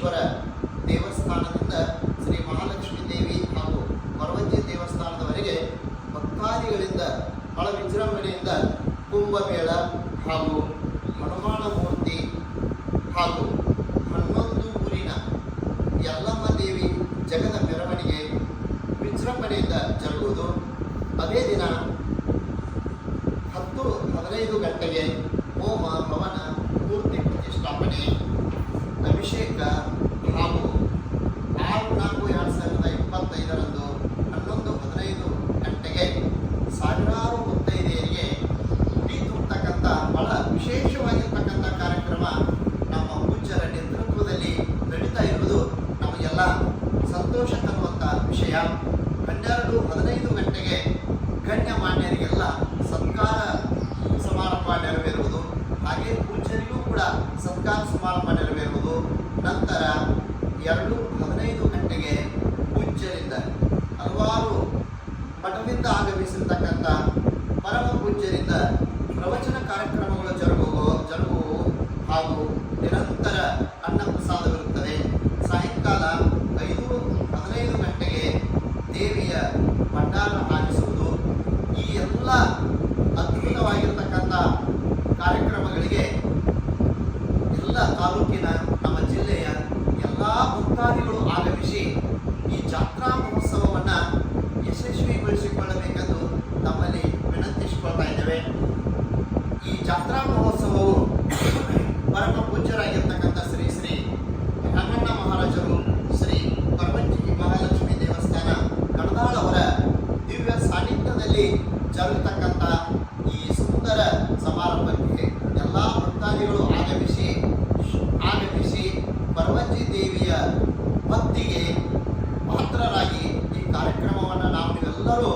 ಪರಮೇಶ್ವರ ದೇವಸ್ಥಾನದಿಂದ ಶ್ರೀ ಮಹಾಲಕ್ಷ್ಮೀ ದೇವಿ ಹಾಗೂ ಕೊರವಂಜಿ ದೇವಸ್ಥಾನದವರೆಗೆ ಭಕ್ತಾದಿಗಳಿಂದ ಬಹಳ ವಿಜೃಂಭಣೆಯಿಂದ ಕುಂಭಮೇಳ ಹಾಗೂ ಹನುಮಾನ ಮೂರ್ತಿ ಹಾಗೂ ಹನ್ನೊಂದು ಊರಿನ ಯಲ್ಲಮ್ಮ ದೇವಿ ಜಗದ ಮೆರವಣಿಗೆ ವಿಜೃಂಭಣೆಯಿಂದ ಜರುಗುವುದು. ಅದೇ ದಿನ 10-15 ಗಂಟೆಗೆ ಹೋಮ ಹವನ ಮೂರ್ತಿ ಪ್ರತಿಷ್ಠಾಪನೆ ಅಭಿಷೇಕ ಹಾಗೂ 6/4/2025 11-15 ಗಂಟೆಗೆ ಸಾವಿರಾರು ಮುತ್ತೈದೆಯರಿಗೆ ಉಡಿ ತುಂಬತಕ್ಕಂಥ ಬಹಳ ವಿಶೇಷವಾಗಿರ್ತಕ್ಕಂಥ ಕಾರ್ಯಕ್ರಮ ನಮ್ಮ ಪೂಜ್ಯರ ನೇತೃತ್ವದಲ್ಲಿ ನಡೀತಾ ಇರುವುದು ನಮಗೆಲ್ಲ ಸಂತೋಷ ತರುವಂಥ ವಿಷಯ. 12-15 ಗಂಟೆಗೆ ಗಣ್ಯಮಾನ್ಯರಿಗೆಲ್ಲ ಸತ್ಕಾರ ಸಮಾರಂಭ ನೆರವೇರುವುದು, ಹಾಗೆ ಪೂಜ್ಯರಿಗೂ ಕೂಡ ಸತ್ಕಾರ ಸಮಾರಂಭ ನೆರವೇರುವುದು. ನಂತರ 2-15 ಗಂಟೆಗೆ ಪೂಜ್ಯರಿಂದ ಹಲವಾರು ಮಠದಿಂದ ಆಗಮಿಸಿರ್ತಕ್ಕಂಥ ಪರಮ ಪೂಜ್ಯರಿಂದ ಪ್ರವಚನ ಕಾರ್ಯಕ್ರಮಗಳು ಜರುಗುವು ಹಾಗೂ ನಿರಂತರ ಅನ್ನಪ್ರಸಾದವಿರುತ್ತದೆ. ಸಾಯಂಕಾಲ 5-15 ಗಂಟೆಗೆ ದೇವಿಯ ಭಂಡಾರ ಆಗಿಸುವುದು. ಈ ಎಲ್ಲ ಅದ್ಭುತವಾಗಿರ್ತಕ್ಕಂಥ ಕಾರ್ಯಕ್ರಮಗಳಿಗೆ ಎಲ್ಲ ತಾಲೂಕಿನ ನಮ್ಮ ಜಿಲ್ಲೆಯ ಎಲ್ಲ ಭಕ್ತಾದಿಗಳು ಆಗಮಿಸಿ ಈ ಜಾತ್ರಾ ಮಹೋತ್ಸವವನ್ನು ಯಶಸ್ವಿಗೊಳಿಸಿಕೊಳ್ಳಬೇಕೆಂದು ತಮ್ಮಲ್ಲಿ ವಿನಂತಿಸಿಕೊಳ್ತಾ ಇದ್ದೇವೆ. ಈ ಜಾತ್ರಾ ಮಹೋತ್ಸವವು ಪರಮ ಪೂಜ್ಯರಾಗಿರ್ತಕ್ಕಂಥ ಶ್ರೀ ಶ್ರೀ ರಂಗಣ್ಣ ಮಹಾರಾಜರು ಶ್ರೀ ಕೊರವಂಜಿ ಮಹಾಲಕ್ಷ್ಮೀ ದೇವಸ್ಥಾನ ಕಣದಾಳ ಅವರ ದಿವ್ಯ ಸಾನ್ನಿಧ್ಯದಲ್ಲಿ ಜರುಗತಕ್ಕಂಥ ಈ ಸುಂದರ ಸಮಾರಂಭಕ್ಕೆ ಎಲ್ಲ ಭಕ್ತಾದಿಗಳು ಆಗಮಿಸಿ ಕೊರವಂಜಿ ದೇವಿಯ ಭಕ್ತಿಗೆ ಪಾತ್ರರಾಗಿ ಈ ಕಾರ್ಯಕ್ರಮವನ್ನು ನಾವು ನೀವೆಲ್ಲರೂ